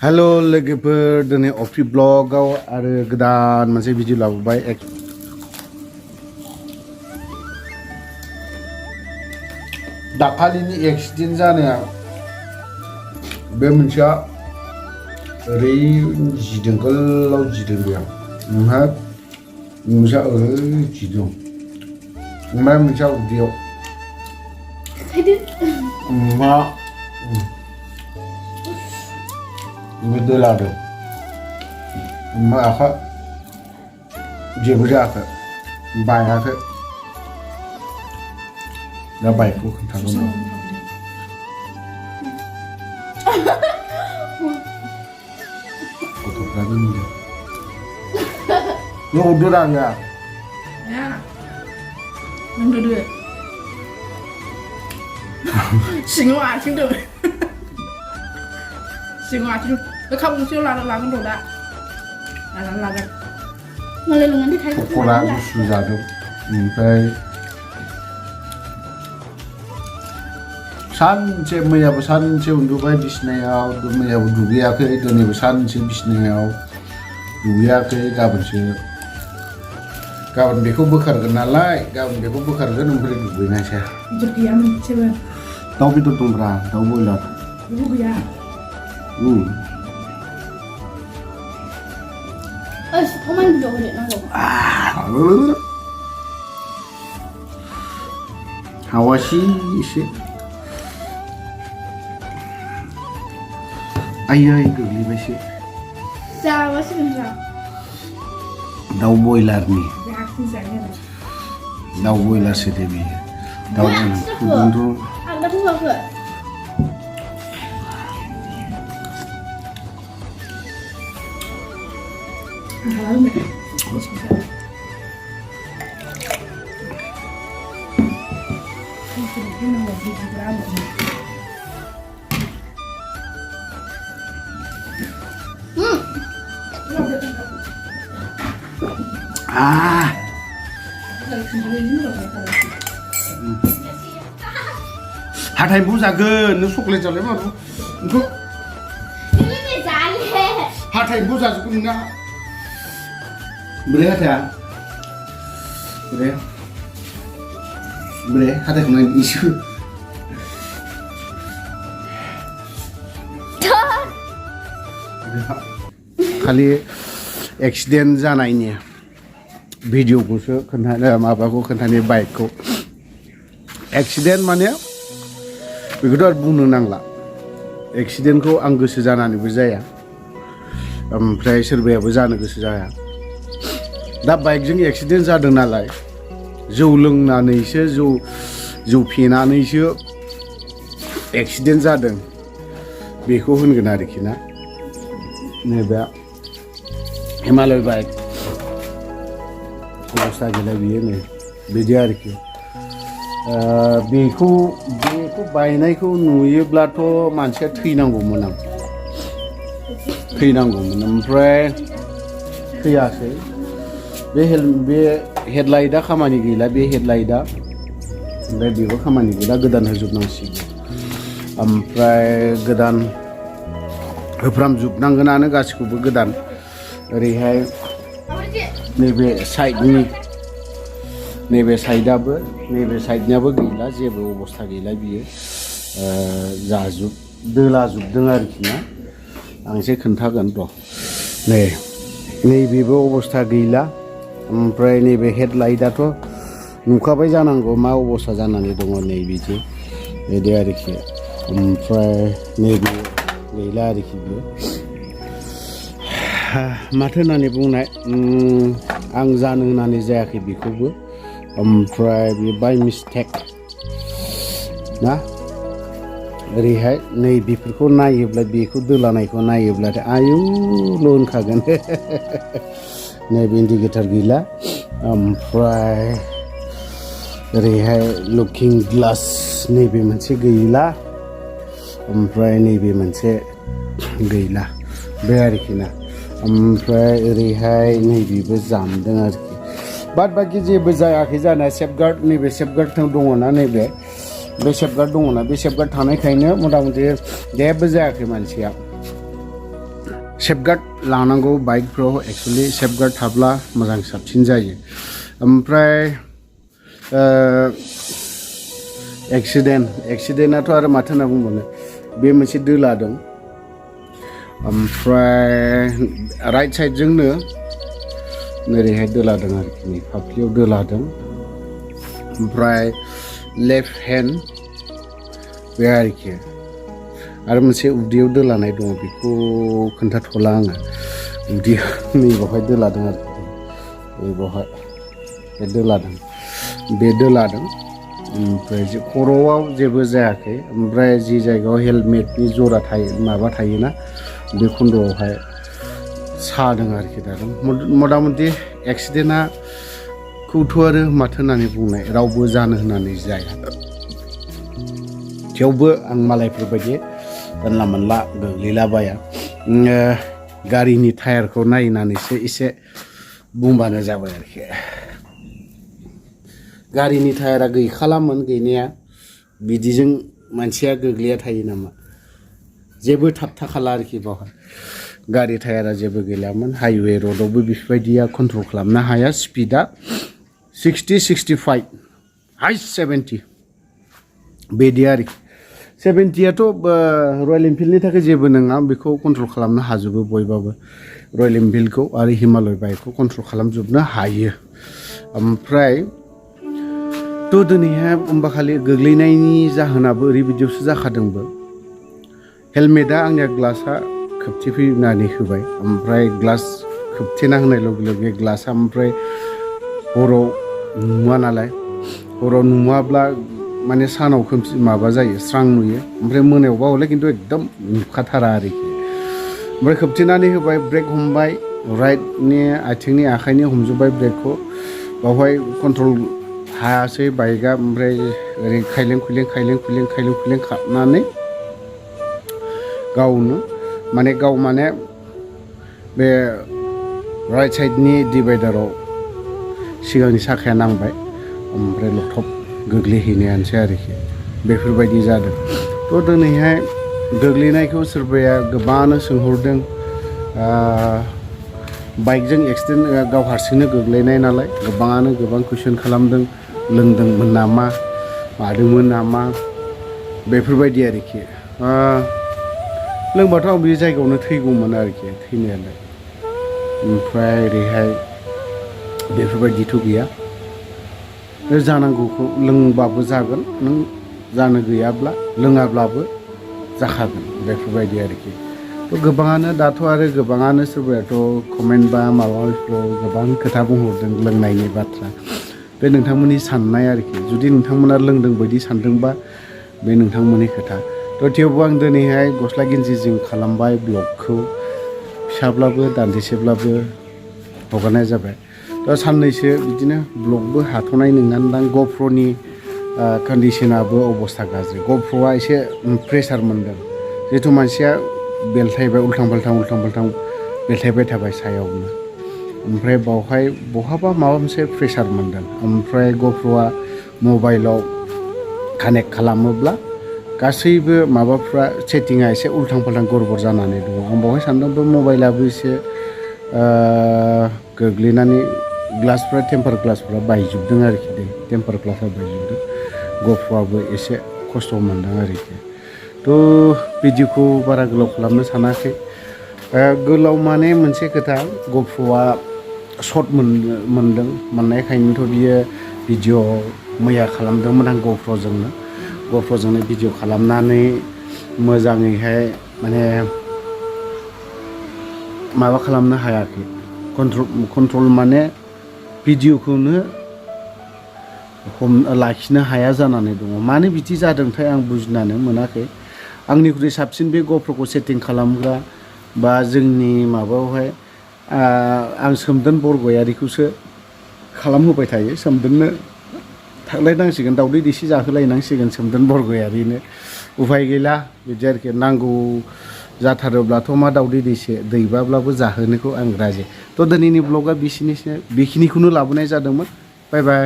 hello लोगोफोर दिनै अफि ब्लगाव आरो गोदान मोनसे भिडिअ लाबोबाय दाखालिनि एक्सिडेन्ट जानाया बे मोनसेया ओरै जिदों गोलाव जिदों बेयाव ओमफ्राय मोनसेया ओरै जिदों ओमफ्राय मोनसेया उदैयाव बेदो लादों ओमफ्राय आखा जेबो जायाखै बायाखै दा बाइकखौ खोन्थागोन गथ'फ्राबो नुयो नों उन्दु नाङा नों उन्दुदो सिङाव आथिं दं सिङाव आथिं ओंखाम ओंख्रियाव लागोन र' दा लागोन मालाय लंनानै थायो खरा गुसु जादों ओमफ्राय सानसे मैयाबो सानसे उन्दुबाय बिसिनायाव मैयाबो दुगैयाखै दिनैबो सानसे बिसिनायाव दुगैयाखै गाबोन बेखौ बोखारगोन नालाय गाबोन बेखौ बोखारगोन ओमफ्राय दुगैनायसै गैयामोन जेबो दाउ बेदर दंब्रा दाउ बयलार बेबो गैया टमेट' होदेरनांगौ हावासि एसे आयै गोग्लैबायसो जाबासो नोंसा दाउ बयलारनि जागोन दाउ बयलारसो दे बेयो दाउ फुदुंथ' आं दाथ' होआखै हाथाय एम्फौ जागोन नों चक्लेट जालाय माबा एम्फौ हाथाय एम्फौ जाजोबगोन नोंना बोरै हाथाया बोरै हाथायखौ नाय इसे खालि एक्सिडेन्ट जानायनि भिडिअखौसो खोन्थानो माबाखौ खोन्थानो बाइकखौ एक्सिडेन्ट माने बेखौथ' आरो बुंनो नांला एक्सिडेन्टखौ आं गोसो जानानैबो जाया ओमफ्राय सोरबायाबो जानो गोसो जाया दा बाइकजों एक्सिडेन्ट जादों नालाय जौ लोंनानैसो जौ फेनानैसो एक्सिडेन्ट जादों बेखौ होनगोन आरोखि ना नैबे हिमालय बाइक अबस्था गैला बियो नै बिदि आरोखि बेखौ बायनायखौ नुयोब्लाथ' मानसिया थैनांगौमोन ओमफ्राय थैयासै बे हेडलाइटआ खामानि गैला बे हेडलाइटआ ओमफ्राय बेबो खामानि गैला गोदान होजोबनांसिगौ ओमफ्राय गोदान होफ्रामजोबनांगोनानो गासिखौबो गोदान ओरैहाय नैबे साइडनियाबो गैला जेबो अबस्था गैला बियो दोलाजोबदों आरोखि ना आं एसे खोन्थागोन र' नैबेबो अबस्था गैला ओमफ्राय नैबे हेडलाइटआथ' नुखाबाय जानांगौ मा अबस्था जानानै दङ नैबिदि आरोखि ओमफ्राय नैबे गैला आरोखि बियो माथो होननानै बुंनाय आं जानो होननानै जायाखै बेखौबो ओमफ्राय बे बाय मिस्टेक ना ओरैहाय नै बेफोरखौ नायोब्ला बेखौ दोलानायखौ नायोब्लाथाय आयुल' होनखागोन नैबे इन्डिकेटर गैला ओमफ्राय ओरैहाय लुकिं ग्लास नैबे मोनसे गैला ओमफ्राय नैबे मोनसे गैला बे आरोखि ना ओमफ्राय ओरैहाय नैबेबो जामदों आरोखि बाद बाखि जेबो जायाखै जानाया सेफगार्ड नैबे सेफगार्ड दङना नैबे बे सेफगार्ड दङना बे सेफगार्ड थानायखायनो मथा मथि जेबो जायाखै मानसिया सेफगार्ड लानांगौ बाइकफ्राव एक्चुअलि सेफगार्ड थाब्ला मोजां साबसिन जायो ओमफ्राय एक्सिडेन्टआथ' आरो माथो होनना बुंबावनो बे मोनसे दोला दं ओमफ्राय राइट साइडजोंनो ओरैहाय दोला दं आरोखि फाफ्लियाव दोला दं ओमफ्राय लेफ्ट हेन्ड बे आरोखि आरो मोनसे उदैयाव दोलानाय दङ बेखौ खोन्थाथ'ला आङो उदैयाव नैबावहाय दोलादों आरोखि नैबावहाय बे दोलादों ओमफ्राय खर'आव जेबो जायाखै ओमफ्राय जि जायगायाव हेलमेटनि जरा थायो माबा थायोना बे खन्द'आवहाय सादों आरोखि दादों मथा मथि एक्सिडेन्टखौथ' आरो माथो होननानै बुंनाय रावबो जानो होननानै जाया थेवबो आं मालायफोरबायदि जानला मोनला गोग्लैलाबाया गारिनि टायारखौ नायनानैसो एसे बुंबानो जाबाय आरोखि गारिनि टायारा गैखालामोन गैनाया बिदिजों मानसिया गोग्लैया थायो नामा जेबो थाबथाखाला आरोखि बावहाय गारि टायारा जेबो गैलामोन हाइवे र'डआवबो बेफोरबायदिया कन्ट्रल खालामनो हाया स्पिडा 60-65 हाइस्ट 70 बिदि आरोखि 70आथ' रयेल एनफिल्डनि थाखाय जेबो नङा बेखौ कन्ट्रल खालामनो हाजोबो बयबाबो रयेल एनफिल्डखौ आरो हिमालय बाइकखौ कन्ट्रल खालामजोबनो हायो ओमफ्राय थ' दिनैहाय होमबा खालि गोग्लैनायनि जाहोनाबो ओरैबायदियावसो जाखादोंबो हेलमेटआ आंनिया ग्लासा खोबथेफैनानै होबाय ओमफ्राय ग्लास खोबथेना होनाय लगे लगे ग्लासा ओमफ्राय हराव नुवा नालाय हराव नुवाब्ला माने सानाव खोमसि माबा जायो स्रां नुयो ओमफ्राय मोनायावबा हले खिन्थु एकदम नुखाथारा आरोखि ओमफ्राय खोबथेनानै होबाय ब्रेक हमबाय राइटनि आथिंनि आखाइनि हमजोब्बाय ब्रेकखौ बावहाय कन्ट्रल हायासै बाइकआ ओमफ्राय ओरै खायलें खुइलें खारनानै गाव माने बे राइट साइडनि डिभाइडाराव सिगांनि साखाया नांबाय ओमफ्राय लथब गोग्लैहैनायानोसै आरोखि बेफोरबायदि जादों थ' दिनैहाय गोग्लैनायखौ सोरबाया गोबाङानो सोंहरदों बाइकजों एक्सिडेन्ट गाव हारसिंनो गोग्लैनाय नालाय गोबाङानो गोबां कुइसन खालामदों लोंदोंमोन नामा मादोंमोन नामा बेफोरबायदि आरोखि लोंबाथ' आं बे जायगायावनो थैगौमोन आरोखि थैनायालाय ओमफ्राय ओरैहाय बेफोरबायदिथ' गैया जानांगौखौ लोंबाबो जागोन नों जानो गैयाब्ला लोङाब्लाबो जाखागोन बेफोरबायदि आरोखि थ' गोबाङानो दाथ' आरो गोबाङानो सोरबायाथ' कमेन्ट बा माबाफ्राव गोबां खोथा बुंहरदों लोंनायनि बाथ्रा बे नोंथांमोननि साननाय आरोखि जुदि नोंथांमोना लोंदों बायदि सानदोंबा बे नोंथांमोननि खोथा थ' थेवबो आं दिनैहाय गस्ला गिन्जिजों खालामबाय ब्लगखौ फिसाब्लाबो दान्दिसेब्लाबो हगारनाय जाबाय दा साननैसो बिदिनो ब्लगबो हाथ'नाय नङादां ग'प्र'नि कन्डिसनाबो अबस्था गाज्रि ग'प्र'आ एसे प्रेसार मोनदों जिहेथु मानसिया बेलथायबाय उल्थां फाल्थां बेलथायबाय थाबाय सायावनो ओमफ्राय बावहाय बहाबा माबा मोनसे प्रेसार मोनदों ओमफ्राय ग'प्र'आ मबाइलाव कानेक्ट खालामोब्ला गासैबो माबाफ्रा सेटिंआ एसे उल्थां फाल्थां गरबर जानानै दङ आं बावहाय सानदों बे मबाइलाबो एसे गोग्लैनानै ग्लासफ्रा टेम्पार ग्लासफ्रा बायजोबदों आरोखि टेम्पार ग्लासआ बायजोबदों ग'प्र'आबो एसे खस्थ' मोनदों आरोखि थ' भिडिअखौ बारा गोलाव खालामनो सानाखै गोलाव माने मोनसे खोथा ग'प्र'आ सर्ट मोनदों मोननायखायनोथ' बियो भिडिअ मैया खालामदोंमोन आं ग'प्र'जोंनो भिडिअ खालामनानै मोजाङैहाय माने माबा खालामनो हायाखै कन्ट्रल माने भिडिअखौनो लाखिनो हाया जानानै दङ मानो बिदि जादोंथाय आं बुजिनानै मोनाखै आंनिख्रुइ साबसिन बे ग'प्र'खौ सेटिं खालामग्रा बा जोंनि माबायावहाय आं सोमदोन बरगयारिखौसो खालामहोबाय थायो सोमदोननो थांलायनांसिगोन दावदै दैसे जाहोलायनांसिगोन सोमदोन बरगयारिनो उफाय गैला बिदि आरोखि नांगौ जाथारोब्लाथ' मा दावदै दैबाब्लाबो जाहोनोखौ आं राजि थ' दिनैनि ब्लगा बेखिनिखौनो लाबोनाय जादोंमोन बाय बाय